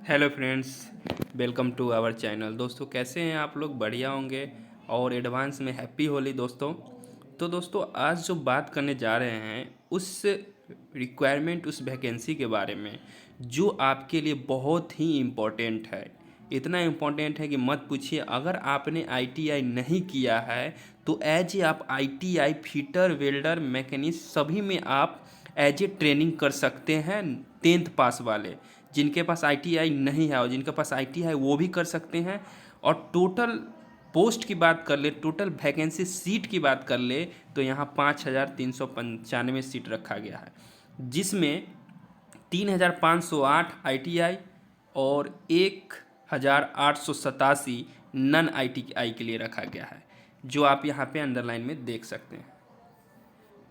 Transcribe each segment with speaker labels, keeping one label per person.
Speaker 1: Hello friends, welcome to our channel. दोस्तों कैसे हैं आप लोग? बढ़िया होंगे और एडवांस में हैप्पी होली दोस्तों। तो दोस्तों आज जो बात करने जा रहे हैं उस रिक्वायरमेंट, उस वैकेंसी के बारे में जो आपके लिए बहुत ही इम्पोर्टेंट है। इतना इम्पोर्टेंट है कि मत पूछिए। अगर आपने आईटीआई नहीं किया है तो एज ए आप आईटीआई फिटर, वेल्डर, मैकेनिस्ट सभी में आप एज ए ट्रेनिंग कर सकते हैं। 10th पास वाले जिनके पास आईटीआई नहीं है और जिनके पास आईटीआई है वो भी कर सकते हैं। और टोटल पोस्ट की बात कर ले, टोटल वैकेंसी सीट की बात कर ले तो यहाँ 5395 सीट रखा गया है, जिसमें 3508 आईटीआई और 1887 नन आईटीआई के लिए रखा गया है, जो आप यहाँ पे अंडरलाइन में देख सकते हैं।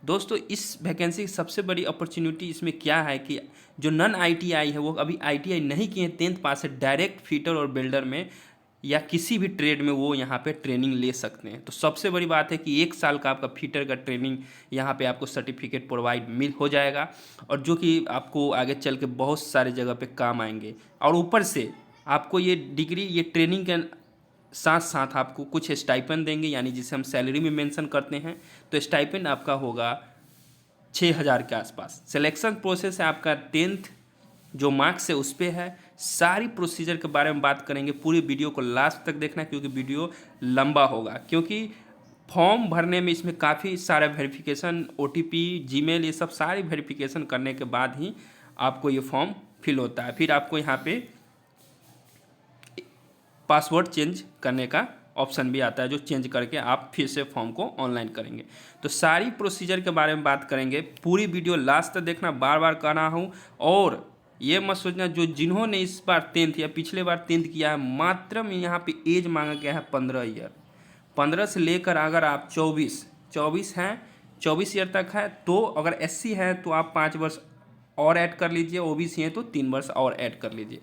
Speaker 1: दोस्तों इस वैकेंसी की सबसे बड़ी अपॉर्चुनिटी इसमें क्या है कि जो नन आईटीआई है वो अभी आईटीआई नहीं किए, 10th पास है, डायरेक्ट फिटर और बिल्डर में या किसी भी ट्रेड में वो यहाँ पे ट्रेनिंग ले सकते हैं। तो सबसे बड़ी बात है कि 1 साल का आपका फिटर का ट्रेनिंग यहाँ पे आपको सर्टिफिकेट प्रोवाइड मिल हो जाएगा, और जो कि आपको आगे चल के बहुत सारे जगह पे काम आएंगे। और ऊपर से आपको ये डिग्री, ये ट्रेनिंग के साथ साथ आपको कुछ स्टाइपेंड देंगे, यानी जिसे हम सैलरी में मेंशन करते हैं। तो स्टाइपेंड आपका होगा 6000 के आसपास। सिलेक्शन प्रोसेस है आपका 10th जो मार्क्स है उस पर है। सारी प्रोसीजर के बारे में बात करेंगे, पूरी वीडियो को लास्ट तक देखना क्योंकि वीडियो लंबा होगा। क्योंकि फॉर्म भरने में इसमें काफ़ी सारा वेरिफिकेशन, ओटीपी, जीमेल, ये सब सारी वेरिफिकेशन करने के बाद ही आपको ये फॉर्म फिल होता है। फिर आपको यहाँ पे पासवर्ड चेंज करने का ऑप्शन भी आता है, जो चेंज करके आप फिर से फॉर्म को ऑनलाइन करेंगे। तो सारी प्रोसीजर के बारे में बात करेंगे, पूरी वीडियो लास्ट तक देखना, बार बार कह रहा हूँ। और ये मत सोचना जो जिन्होंने इस बार 10th या पिछले बार 10th किया है, मात्र में यहाँ पे एज मांगा गया है 15 ईयर। 15 से लेकर अगर आप 24 हैं, 24 ईयर तक है, तो अगर एससी है तो आप 5 वर्ष और ऐड कर लीजिए, ओबीसी हैं तो 3 वर्ष और ऐड कर लीजिए।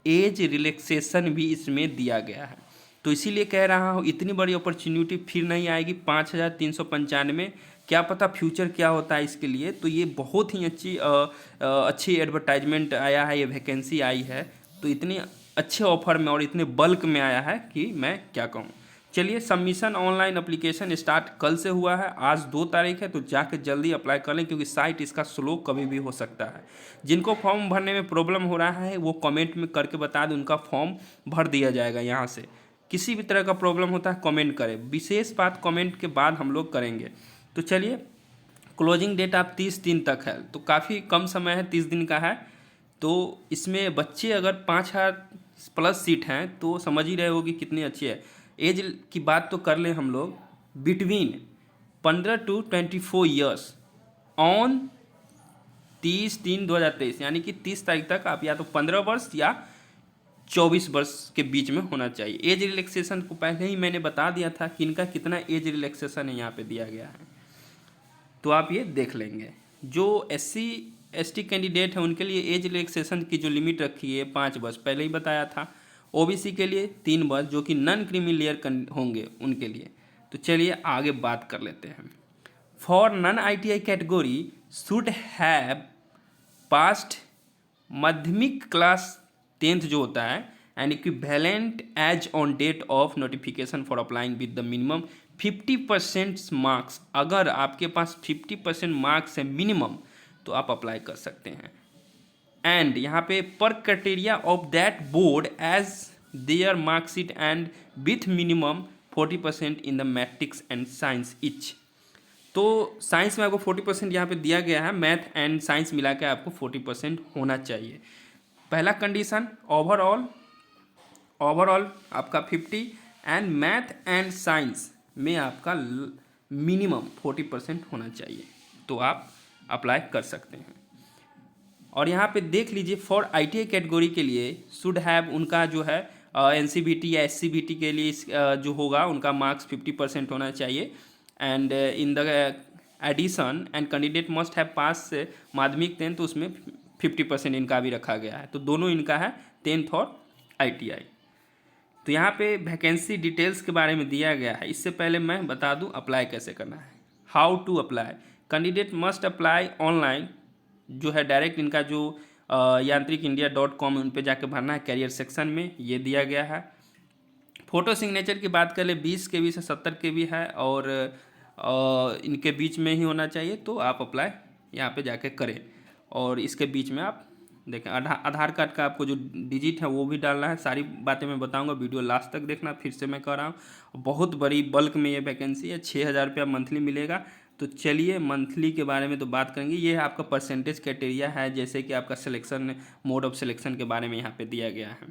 Speaker 1: एज रिलैक्सेशन भी इसमें दिया गया है। तो इसीलिए कह रहा हूँ इतनी बड़ी अपॉर्चुनिटी फिर नहीं आएगी। 5395, क्या पता फ्यूचर क्या होता है इसके लिए। तो ये बहुत ही अच्छी एडवर्टाइजमेंट आया है, ये वैकेंसी आई है। तो इतनी अच्छे ऑफर में और इतने बल्क में आया है कि मैं क्या कहूँ। चलिए, सबमिशन ऑनलाइन एप्लीकेशन स्टार्ट कल से हुआ है, आज 2 तारीख है, तो जाके जल्दी अप्लाई कर लें क्योंकि साइट इसका स्लो कभी भी हो सकता है। जिनको फॉर्म भरने में प्रॉब्लम हो रहा है वो कमेंट में करके बता दें, उनका फॉर्म भर दिया जाएगा। यहाँ से किसी भी तरह का प्रॉब्लम होता है कमेंट करें, विशेष बात कमेंट के बाद हम लोग करेंगे। तो चलिए, क्लोजिंग डेट आप 30 दिन तक है, तो काफ़ी कम समय है, 30 दिन का है। तो इसमें बच्चे अगर 5000 प्लस सीट हैं तो समझ ही रहे हो कि कितनी अच्छी है। एज की बात तो कर लें हम लोग, बिटवीन 15 to 24 ईयर्स ऑन 30/3/2023, यानी कि 30 तारीख तक आप या तो 15 वर्ष या 24 वर्ष के बीच में होना चाहिए। एज रिलैक्सेशन को पहले ही मैंने बता दिया था कि इनका कितना एज रिलैक्सेशन है, यहाँ पे दिया गया है, तो आप ये देख लेंगे। जो एससी एसटी कैंडिडेट है उनके लिए एज रिलैक्सेशन की जो लिमिट रखी है 5 वर्ष, पहले ही बताया था। ओबीसी के लिए 3 वर्ष, जो कि नॉन क्रीमी लेयर होंगे उनके लिए। तो चलिए आगे बात कर लेते हैं। For non ITI category should have passed माध्यमिक क्लास 10th जो होता है and equivalent age on date of notification for applying with the minimum 50% marks. अगर आपके पास 50% मार्क्स है मिनिमम तो आप अप्लाई कर सकते हैं। एंड यहाँ पे पर criteria of that board as their marksheet and with minimum 40% in the matrix and science each. तो साइंस में आपको 40% यहाँ पे दिया गया है, मैथ एंड साइंस मिला के आपको 40% होना चाहिए। पहला कंडीशन, ओवरऑल आपका 50 एंड मैथ एंड साइंस में आपका मिनिमम 40% होना चाहिए, तो आप अप्लाई कर सकते हैं। और यहाँ पे देख लीजिए, फॉर आईटीआई कैटेगरी के लिए शुड हैव, उनका जो है एनसीबीटी या एससीबीटी के लिए जो होगा उनका मार्क्स 50% होना चाहिए। And in the addition and candidate must have pass माध्यमिक 10th, तो उसमें 50% इनका भी रखा गया है। तो दोनों इनका है 10th और आईटीआई। तो यहाँ पे वैकेंसी डिटेल्स के बारे में दिया गया है। इससे पहले मैं बता दूँ अप्लाई कैसे करना है। How to apply, candidate must apply online, जो है डायरेक्ट इनका जो yantrikindia.com उन पे जाके भरना है, कैरियर सेक्शन में ये दिया गया है। फ़ोटो सिग्नेचर की बात कर ले 20 KB से 70 KB है और इनके बीच में ही होना चाहिए, तो आप अप्लाई यहाँ पे जाके करें। और इसके बीच में आप देखें आधार कार्ड का आपको जो डिजिट है वो भी डालना है। सारी बातें मैं बताऊंगा, वीडियो लास्ट तक देखना। फिर से मैं कह रहा हूँ बहुत बड़ी बल्क में ये वैकेंसी है, 6,000 रुपया मंथली मिलेगा। तो चलिए मंथली के बारे में तो बात करेंगे। ये आपका परसेंटेज क्राइटेरिया है, जैसे कि आपका सिलेक्शन मोड ऑफ सिलेक्शन के बारे में यहाँ पे दिया गया है।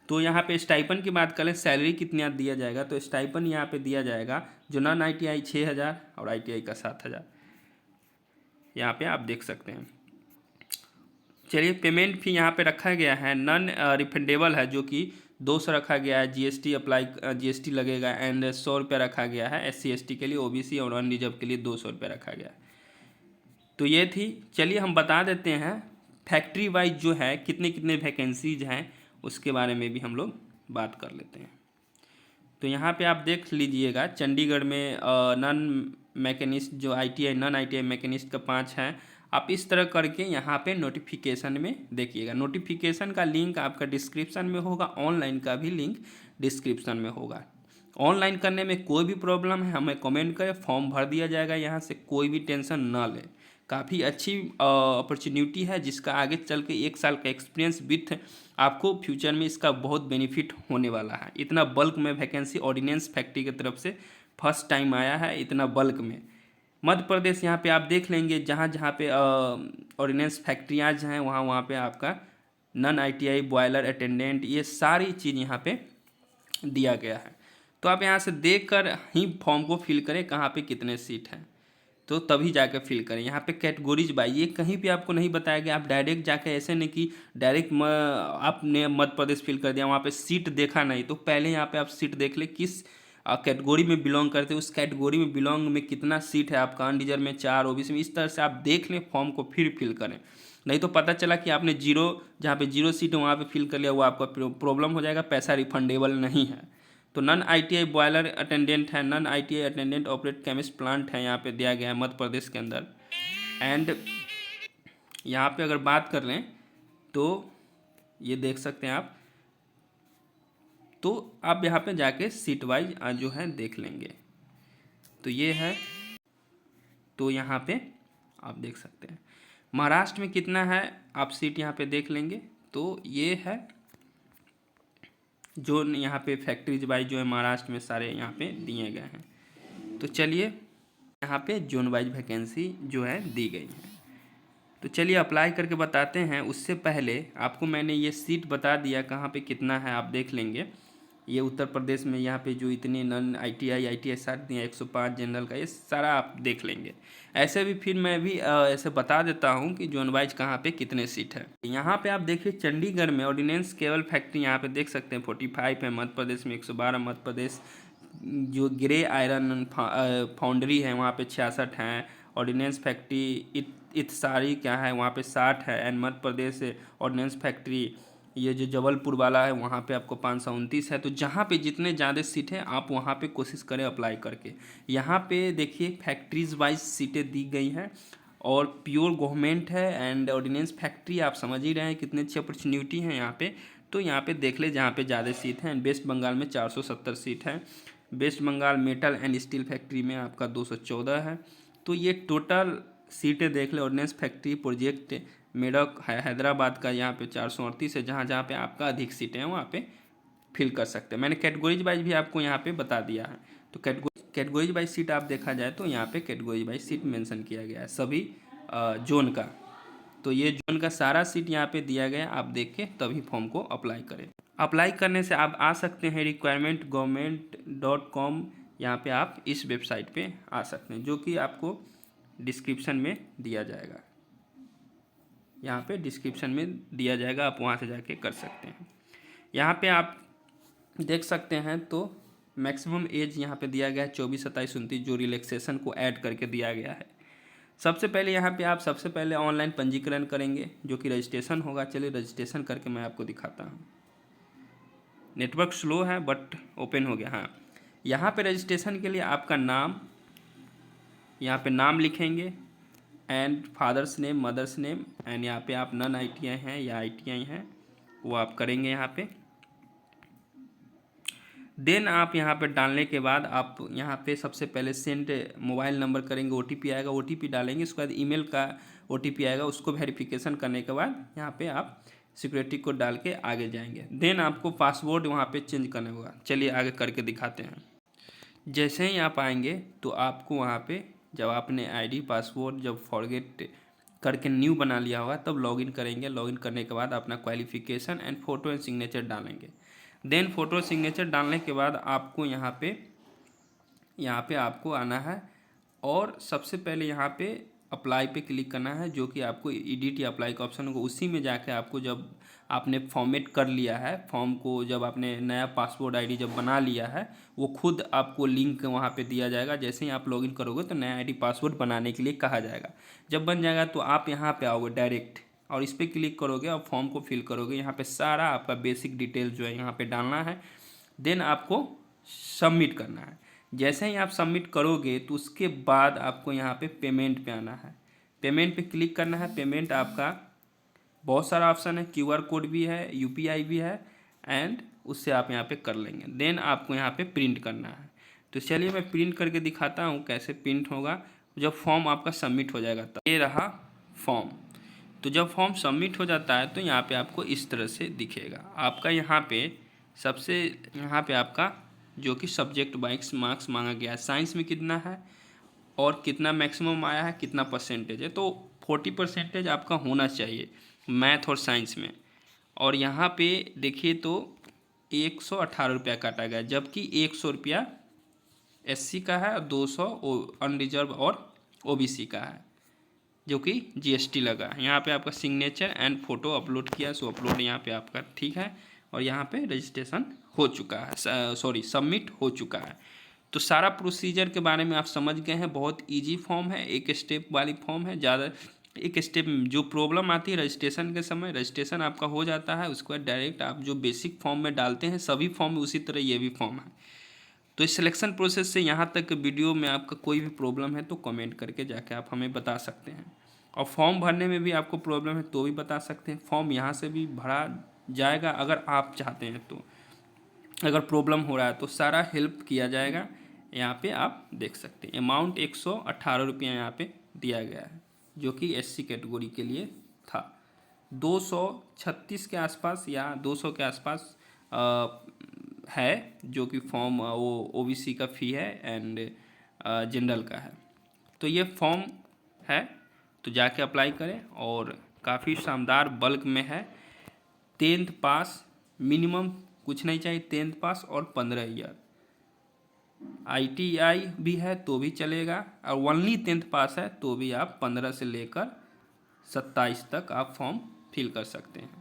Speaker 1: तो यहाँ पे स्टाइपन की बात करें, सैलरी कितना दिया जाएगा, तो स्टाइपन यहाँ पे दिया जाएगा जो नॉन ITI 6,000 और ITI का 7,000 यहाँ पे आप देख सकते हैं। चलिए पेमेंट फी यहाँ पे रखा गया है, नॉन रिफंडेबल है, जो कि 200 रखा गया है। GST अप्लाई GST लगेगा एंड 100 रुपया रखा गया है SC ST के लिए, OBC और अनरिजर्व के लिए 200 रुपया रखा गया है। तो ये थी। चलिए हम बता देते हैं फैक्ट्री वाइज जो है कितने कितने वैकेंसीज हैं, उसके बारे में भी हम लोग बात कर लेते हैं। तो यहाँ पे आप देख लीजिएगा, चंडीगढ़ में नॉन मैकेनिस्ट जो ITI नॉन ITI मैकेनिस्ट का 5 है। आप इस तरह करके यहाँ पे नोटिफिकेशन में देखिएगा। नोटिफिकेशन का लिंक आपका डिस्क्रिप्शन में होगा, ऑनलाइन का भी लिंक डिस्क्रिप्शन में होगा। ऑनलाइन करने में कोई भी प्रॉब्लम है हमें कमेंट करें, फॉर्म भर दिया जाएगा, यहाँ से कोई भी टेंशन ना लें। काफ़ी अच्छी अपॉर्चुनिटी है, जिसका आगे चल के 1 साल का एक्सपीरियंस विथ आपको फ्यूचर में इसका बहुत बेनिफिट होने वाला है। इतना बल्क में वैकेंसी ऑर्डिनेंस फैक्ट्री की तरफ से फर्स्ट टाइम आया है, इतना बल्क में। मध्य प्रदेश यहाँ पे आप देख लेंगे, जहाँ जहाँ पे ऑर्डिनेंस फैक्ट्रियाँ हैं वहाँ वहाँ पे आपका नॉन ITI बॉयलर अटेंडेंट ये सारी चीज़ यहाँ पे दिया गया है। तो आप यहाँ से देख कर ही फॉर्म को फिल करें कहाँ पे कितने सीट हैं, तो तभी जाकर फिल करें। यहाँ पे कैटेगोरीज बाई ये कहीं भी आपको नहीं बताया गया। आप डायरेक्ट जाकर ऐसे नहीं कि डायरेक्ट आपने मध्य प्रदेश फिल कर दिया, वहाँ पे सीट देखा नहीं, तो पहले यहाँ पे आप सीट देख ले किस कैटेगरी में बिलोंग करते, उस कैटेगरी में बिलोंग में कितना सीट है आपका, अनरिजर्व में 4, OBC में, इस तरह से आप देख लें फॉर्म को फिर फिल करें। नहीं तो पता चला कि आपने जहाँ पे 0 सीट है वहाँ पे फिल कर लिया, वो आपका प्रॉब्लम हो जाएगा, पैसा रिफंडेबल नहीं है। तो नॉन ITI बॉयलर अटेंडेंट है, non ITI attendant operate chemist plant है, यहाँ पे दिया गया है मध्य प्रदेश के अंदर। एंड यहाँ पे अगर बात कर लें तो ये देख सकते हैं आप, तो आप यहाँ पे जाके सीट वाइज जो है देख लेंगे। तो ये है, तो यहाँ पे आप देख सकते हैं महाराष्ट्र में कितना है, आप सीट यहाँ पे देख लेंगे। तो ये है जो यहाँ पे फैक्ट्रीज वाइज जो है महाराष्ट्र में सारे यहाँ पे दिए गए हैं। तो चलिए यहाँ पे जोन वाइज वैकेंसी जो है दी गई है। तो चलिए अप्लाई करके बताते हैं। उससे पहले आपको मैंने ये सीट बता दिया कहाँ पे कितना है, आप देख लेंगे। ये उत्तर प्रदेश में यहाँ पे जो इतने नॉन ITI साथ दिए 105 जनरल का, ये सारा आप देख लेंगे। ऐसे भी फिर मैं भी ऐसे बता देता हूँ कि जोन वाइज कहाँ पे कितने सीट है। यहाँ पे आप देखिए चंडीगढ़ में ऑर्डिनेंस केबल फैक्ट्री यहाँ पे देख सकते हैं 45 है, मध्य प्रदेश में 112, मध्य प्रदेश जो ग्रे आयरन फाउंड्री है वहाँ पे 66 हैं। ऑर्डिनेंस फैक्ट्री इतसारी क्या है वहाँ पे 60 है। And Madhya Pradesh ordnance factory ये जो जबलपुर वाला है वहाँ पे आपको 529 है। तो जहाँ पे जितने ज़्यादा सीट हैं आप वहाँ पे कोशिश करें अप्लाई करके। यहाँ पे देखिए फैक्ट्रीज वाइज सीटें दी गई हैं और प्योर गवर्नमेंट है। एंड ऑर्डिनेंस फैक्ट्री आप समझ ही रहे हैं कितनी अच्छी अपॉर्चुनिटी है यहाँ पे। तो यहाँ पे देख ले जहाँ पे ज़्यादा सीट हैं। वेस्ट बंगाल में 470 सीट है। West Bengal metal and steel factory में आपका 214 है। तो ये टोटल सीटें देख ले। Ordnance factory project Medak Hyderabad का यहाँ पे 438 है। जहाँ जहाँ पे आपका अधिक सीटें हैं वहाँ पे फिल कर सकते हैं। मैंने कैटेगरीज वाइज भी आपको यहाँ पे बता दिया है। तो कैटेगरीज वाइज सीट आप देखा जाए तो यहाँ पे कैटेगरीज वाइज सीट मेंशन किया गया है सभी जोन का। तो ये जोन का सारा सीट यहाँ पे दिया गया, आप देख के तभी फॉर्म को अप्लाई करें। अप्लाई करने से आप आ सकते हैं requirement.government.com, यहाँ पे आप इस वेबसाइट पे आ सकते हैं, जो कि आपको डिस्क्रिप्शन में दिया जाएगा। यहाँ पे डिस्क्रिप्शन में दिया जाएगा, आप वहाँ से जाके कर सकते हैं। यहाँ पे आप देख सकते हैं तो मैक्सिमम एज यहाँ पे दिया गया है 24, 27, 29, जो रिलैक्सेशन को ऐड करके दिया गया है। सबसे पहले यहाँ पे आप सबसे पहले ऑनलाइन पंजीकरण करेंगे, जो कि रजिस्ट्रेशन होगा। चलिए रजिस्ट्रेशन करके मैं आपको दिखाता हूँ। नेटवर्क स्लो है बट ओपन हो गया। हाँ, यहाँ पे रजिस्ट्रेशन के लिए आपका नाम, यहाँ पे नाम लिखेंगे and father's name, mother's name, and यहाँ पे आप नॉन ITI हैं या ITI हैं वो आप करेंगे यहाँ पे। देन आप यहाँ पे डालने के बाद आप यहाँ पे सबसे पहले सेंड मोबाइल नंबर करेंगे, OTP आएगा, OTP डालेंगे, उसके बाद ईमेल का OTP आएगा, उसको वेरिफिकेशन करने के बाद यहाँ पे आप सिक्योरिटी कोड डाल के आगे जाएंगे। देन आपको पासवर्ड वहाँ पे चेंज करना होगा। चलिए आगे करके दिखाते हैं। जैसे ही आप आएंगे तो आपको वहाँ पे जब आपने ID पासवर्ड जब फॉरगेट करके न्यू बना लिया होगा तब लॉगिन करेंगे। लॉगिन करने के बाद अपना qualification and photo and signature डालेंगे। देन फोटो सिग्नेचर डालने के बाद आपको यहाँ पे आपको आना है और सबसे पहले यहाँ पे अप्लाई पे क्लिक करना है, जो कि आपको एडिट या अप्लाई का ऑप्शन होगा। उसी में जाके आपको जब आपने फॉर्मेट कर लिया है फॉर्म को, जब आपने नया पासवर्ड ID जब बना लिया है वो खुद आपको लिंक वहाँ पे दिया जाएगा। जैसे ही आप लॉगिन करोगे तो नया ID पासवर्ड बनाने के लिए कहा जाएगा। जब बन जाएगा तो आप यहाँ पे आओगे डायरेक्ट और इस पर क्लिक करोगे और फॉर्म को फिल करोगे। यहाँ पे सारा आपका बेसिक डिटेल जो है यहाँ पे डालना है। देन आपको सबमिट करना है। जैसे ही आप सबमिट करोगे तो उसके बाद आपको यहाँ पे पेमेंट पे आना है। पेमेंट पे क्लिक करना है। पेमेंट आपका बहुत सारा ऑप्शन है, QR कोड भी है, UPI भी है, एंड उससे आप यहाँ पे कर लेंगे। देन आपको यहाँ पे प्रिंट करना है। तो चलिए मैं प्रिंट करके दिखाता हूँ कैसे प्रिंट होगा जब फॉर्म आपका सबमिट हो जाएगा। तब ये रहा फॉर्म। तो जब फॉर्म सबमिट हो जाता है तो यहाँ पे आपको इस तरह से दिखेगा। आपका यहाँ पे सबसे यहाँ पे आपका जो कि सब्जेक्ट वाइज मार्क्स मांगा गया है, साइंस में कितना है और कितना मैक्सिमम आया है, कितना परसेंटेज है। तो 40% आपका होना चाहिए मैथ और साइंस में। और यहाँ पे देखिए तो 118 रुपया काटा गया, जबकि 100 रुपया SC का है और 200 अनरिजर्व और OBC का है, जो कि GST लगा। यहाँ पे आपका सिग्नेचर एंड फोटो अपलोड किया, सो अपलोड यहाँ पे आपका ठीक है। और यहाँ पे रजिस्ट्रेशन हो चुका है, सबमिट हो चुका है। तो सारा प्रोसीजर के बारे में आप समझ गए हैं। बहुत इजी फॉर्म है, एक स्टेप वाली फॉर्म है। ज़्यादा एक स्टेप जो प्रॉब्लम आती है रजिस्ट्रेशन के समय, रजिस्ट्रेशन आपका हो जाता है, उसके बाद डायरेक्ट आप जो बेसिक फॉर्म में डालते हैं सभी फॉर्म में, उसी तरह ये भी फॉर्म है। तो इस सिलेक्शन प्रोसेस से यहाँ तक वीडियो में आपका कोई भी प्रॉब्लम है तो कमेंट करके जाके आप हमें बता सकते हैं। और फॉर्म भरने में भी आपको प्रॉब्लम है तो भी बता सकते हैं। फॉर्म यहाँ से भी भरा जाएगा अगर आप चाहते हैं तो। अगर प्रॉब्लम हो रहा है तो सारा हेल्प किया जाएगा। यहाँ पे आप देख सकते हैं अमाउंट 118 रुपया यहाँ पे दिया गया है, जो कि SC कैटेगरी के लिए था। 236 के आसपास या 200 के आसपास है, जो कि फॉर्म वो OBC का फ़ी है एंड जनरल का है। तो ये फॉर्म है, तो जाके अप्लाई करें। और काफ़ी शानदार बल्क में है। 10th पास मिनिमम कुछ नहीं चाहिए, 10th पास और 15 ईयर। ITI भी है तो भी चलेगा, और ओनली 10th पास है तो भी आप 15 से लेकर 27 तक आप फॉर्म फिल कर सकते हैं।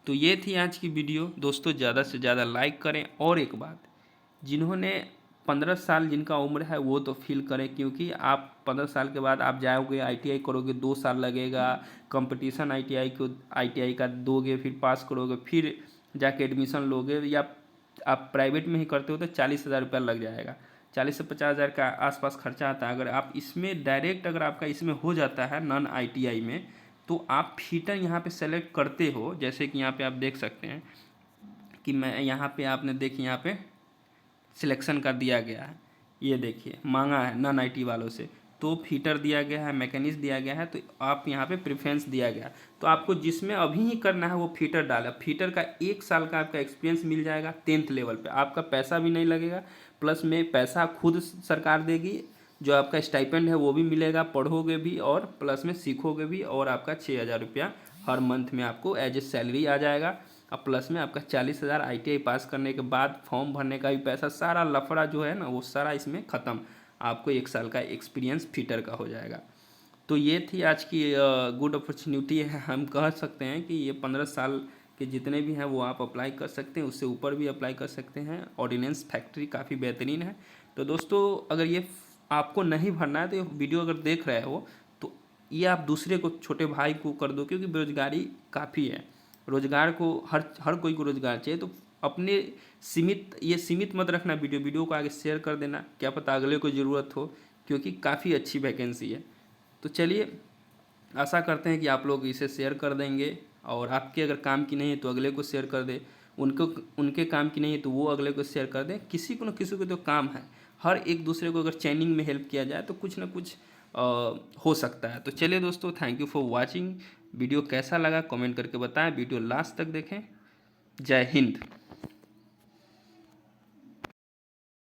Speaker 1: तो ये थी आज की वीडियो दोस्तों। ज़्यादा से ज़्यादा लाइक करें। और एक बात, जिन्होंने 15 साल जिनका उम्र है वो तो फिल करें, क्योंकि आप 15 साल के बाद आप जाओगे ITI करोगे, 2 साल लगेगा। कंपटीशन ITI का दोगे, फिर पास करोगे, फिर जाके एडमिशन लोगे, या आप प्राइवेट में ही करते हो तो 40,000 रुपया लग जाएगा। 40 से 50,000 का आसपास खर्चा आता है। अगर आप इसमें डायरेक्ट अगर आपका इसमें हो जाता है नॉन ITI में, तो आप फिटर यहाँ पे सेलेक्ट करते हो। जैसे कि यहाँ पे आप देख सकते हैं कि मैं यहाँ पे आपने देखिए यहाँ पे सिलेक्शन का दिया गया है, ये देखिए मांगा है नॉन IT वालों से, तो फीटर दिया गया है, मैकेनिस्ट दिया गया है, तो आप यहाँ पे प्रेफरेंस दिया गया। तो आपको जिसमें अभी ही करना है वो फीटर डाला। फीटर का 1 साल का आपका एक्सपीरियंस मिल जाएगा 10th लेवल पे। आपका पैसा भी नहीं लगेगा, प्लस में पैसा खुद सरकार देगी। जो आपका स्टाइपेंड है वो भी मिलेगा, पढ़ोगे भी और प्लस में सीखोगे भी। और आपका 6,000 रुपया हर मंथ में आपको एज ए सैलरी आ जाएगा। और प्लस में आपका 40,000 ITI पास करने के बाद फॉर्म भरने का भी पैसा, सारा लफड़ा जो है ना वो सारा इसमें ख़त्म। आपको 1 साल का एक्सपीरियंस फिटर का हो जाएगा। तो ये थी आज की गुड अपॉर्चुनिटी है। हम कह सकते हैं कि ये 15 साल के जितने भी हैं वो आप अप्लाई कर सकते हैं, उससे ऊपर भी अप्लाई कर सकते हैं। ऑर्डिनेंस फैक्ट्री काफ़ी बेहतरीन है। तो दोस्तों अगर ये आपको नहीं भरना है तो ये वीडियो अगर देख रहे हो तो ये आप दूसरे को, छोटे भाई को कर दो, क्योंकि बेरोजगारी काफ़ी है। रोजगार को हर कोई को रोजगार चाहिए। तो अपने सीमित मत रखना वीडियो को आगे शेयर कर देना, क्या पता अगले को ज़रूरत हो, क्योंकि काफ़ी अच्छी वैकेंसी है। तो चलिए आशा करते हैं कि आप लोग इसे शेयर कर देंगे, और आपके अगर काम की नहीं है तो अगले को शेयर कर दे, उनके काम की नहीं है तो वो अगले को शेयर कर दें। किसी को न किसी को तो काम है, हर एक दूसरे को अगर चैनिंग में हेल्प किया जाए तो कुछ ना कुछ हो सकता है। तो चलिए दोस्तों, thank you for watching. Video कैसा लगा कमेंट करके बताएं, वीडियो लास्ट तक देखें। जय हिंद।